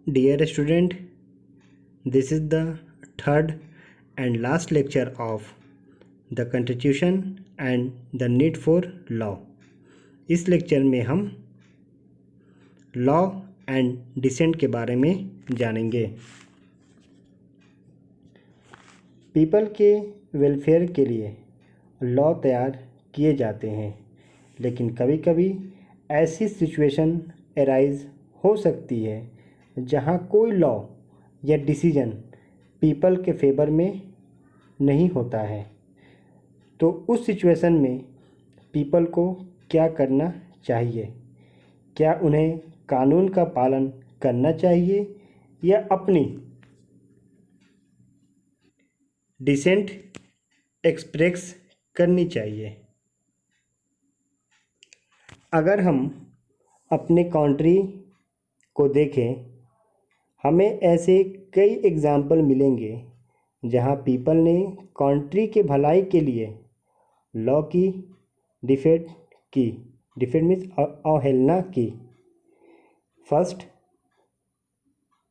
Dear student, this is the third and last lecture of the Constitution and the need for law. इस lecture में हम law and decent के बारे में जानेंगे। पीपल के वेलफेयर के लिए लॉ तैयार किए जाते हैं, लेकिन कभी कभी ऐसी सिचुएशन अराइज हो सकती है जहां कोई लॉ या डिसीजन पीपल के फेवर में नहीं होता है। तो उस सिचुएशन में पीपल को क्या करना चाहिए? क्या उन्हें कानून का पालन करना चाहिए या अपनी डिसेंट एक्सप्रेस करनी चाहिए? अगर हम अपने कंट्री को देखें, हमें ऐसे कई एग्जाम्पल मिलेंगे जहां पीपल ने कंट्री के भलाई के लिए लॉ की डिफेंड मीन्स अवहेलना की। फर्स्ट,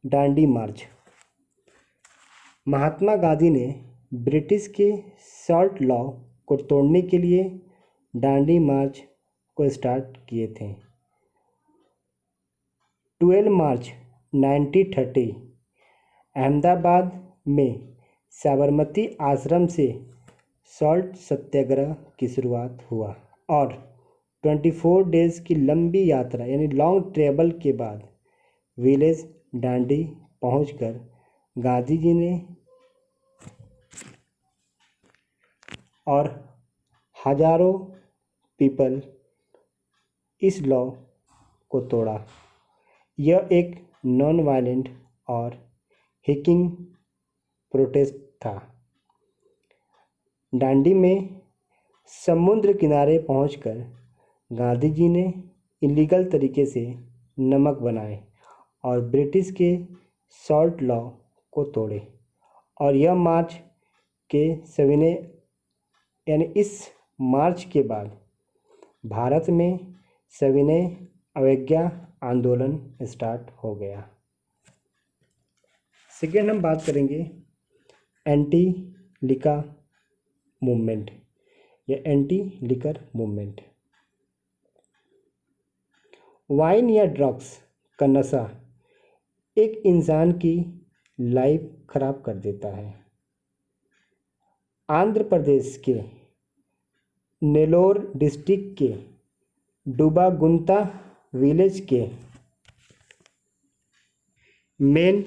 डांडी मार्च। महात्मा गांधी ने ब्रिटिश के सॉल्ट लॉ को तोड़ने के लिए डांडी मार्च को स्टार्ट किए थे। 12 मार्च 1930 अहमदाबाद में साबरमती आश्रम से सॉल्ट सत्याग्रह की शुरुआत हुआ और 24 डेज़ की लंबी यात्रा यानी लॉन्ग ट्रैवल के बाद विलेज डांडी पहुंचकर गांधी जी ने और हजारों पीपल इस लॉ को तोड़ा। यह एक नॉन वायलेंट और हिकिंग प्रोटेस्ट था। डांडी में समुद्र किनारे पहुंचकर गांधी जी ने इलीगल तरीके से नमक बनाए और ब्रिटिश के सॉल्ट लॉ को तोड़े। और यह मार्च के सविनय यानी इस मार्च के बाद भारत में सविनय अवज्ञा आंदोलन स्टार्ट हो गया। सेकेंड, हम बात करेंगे एंटी लिका मूवमेंट या एंटी लिकर मूवमेंट। वाइन या ड्रग्स का नशा एक इंसान की लाइफ खराब कर देता है। आंध्र प्रदेश के नेलोर डिस्ट्रिक्ट के डुबागुंता विलेज के मेन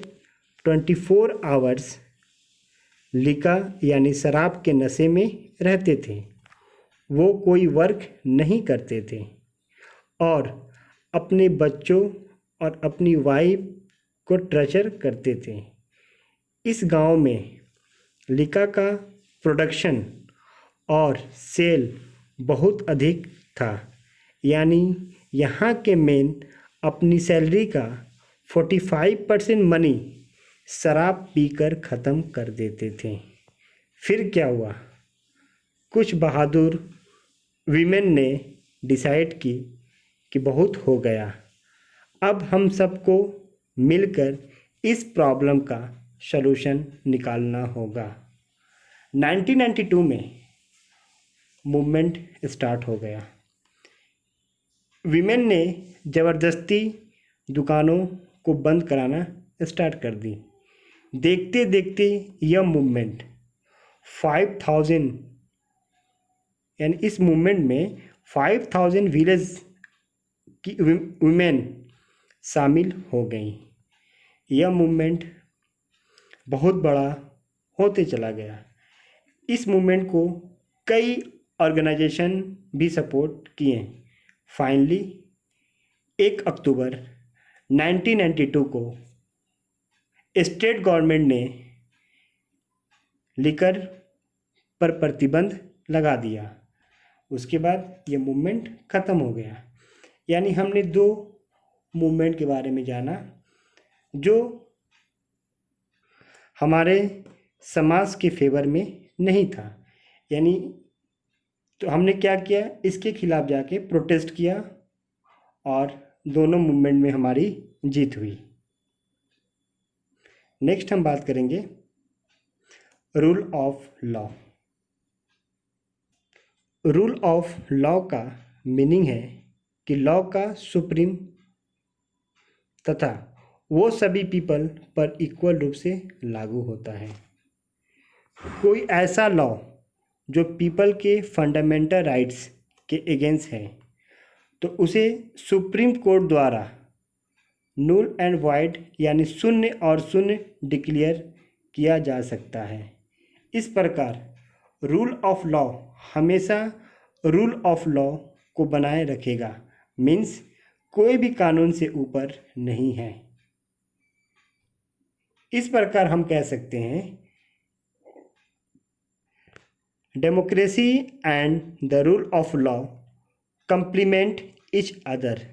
24 आवर्स लिका यानी शराब के नशे में रहते थे। वो कोई वर्क नहीं करते थे और अपने बच्चों और अपनी वाइफ को टॉर्चर करते थे। इस गांव में लिका का प्रोडक्शन और सेल बहुत अधिक था, यानी यहाँ के मेन अपनी सैलरी का 45% मनी शराब पीकर ख़त्म कर देते थे। फिर क्या हुआ? कुछ बहादुर वीमेन ने डिसाइड की कि बहुत हो गया, अब हम सबको मिलकर इस प्रॉब्लम का सलूशन निकालना होगा। 1992 में मूवमेंट स्टार्ट हो गया। वीमेन ने ज़बरदस्ती दुकानों को बंद कराना स्टार्ट कर दी। देखते देखते यह मूवमेंट 5000 यानी इस मूवमेंट में 5000 विलेज की वुमेन शामिल हो गई। यह मूवमेंट बहुत बड़ा होते चला गया। इस मूवमेंट को कई ऑर्गेनाइजेशन भी सपोर्ट किए। फाइनली 1 अक्टूबर 1992 को स्टेट गवर्नमेंट ने लिकर पर प्रतिबंध लगा दिया। उसके बाद ये मूवमेंट ख़त्म हो गया। यानी हमने 2 मूवमेंट के बारे में जाना जो हमारे समाज के फेवर में नहीं था। यानी तो हमने क्या किया, इसके खिलाफ जाके प्रोटेस्ट किया और दोनों मूवमेंट में हमारी जीत हुई। नेक्स्ट हम बात करेंगे rule of law. Rule of law का मीनिंग है कि लॉ का सुप्रीम तथा वो सभी पीपल पर इक्वल रूप से लागू होता है। कोई ऐसा लॉ जो पीपल के फंडामेंटल राइट्स के अगेंस्ट है तो उसे सुप्रीम कोर्ट द्वारा नूल एंड वाइड यानी शून्य और शून्य डिक्लेयर किया जा सकता है। इस प्रकार रूल ऑफ लॉ हमेशा रूल ऑफ लॉ को बनाए रखेगा, मीन्स कोई भी कानून से ऊपर नहीं है। इस प्रकार हम कह सकते हैं democracy and the rule of law complement each other.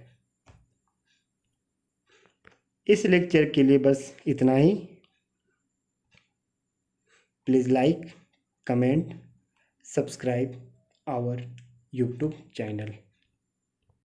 इस लेक्चर के लिए बस इतना ही। Please like, comment, subscribe our YouTube channel.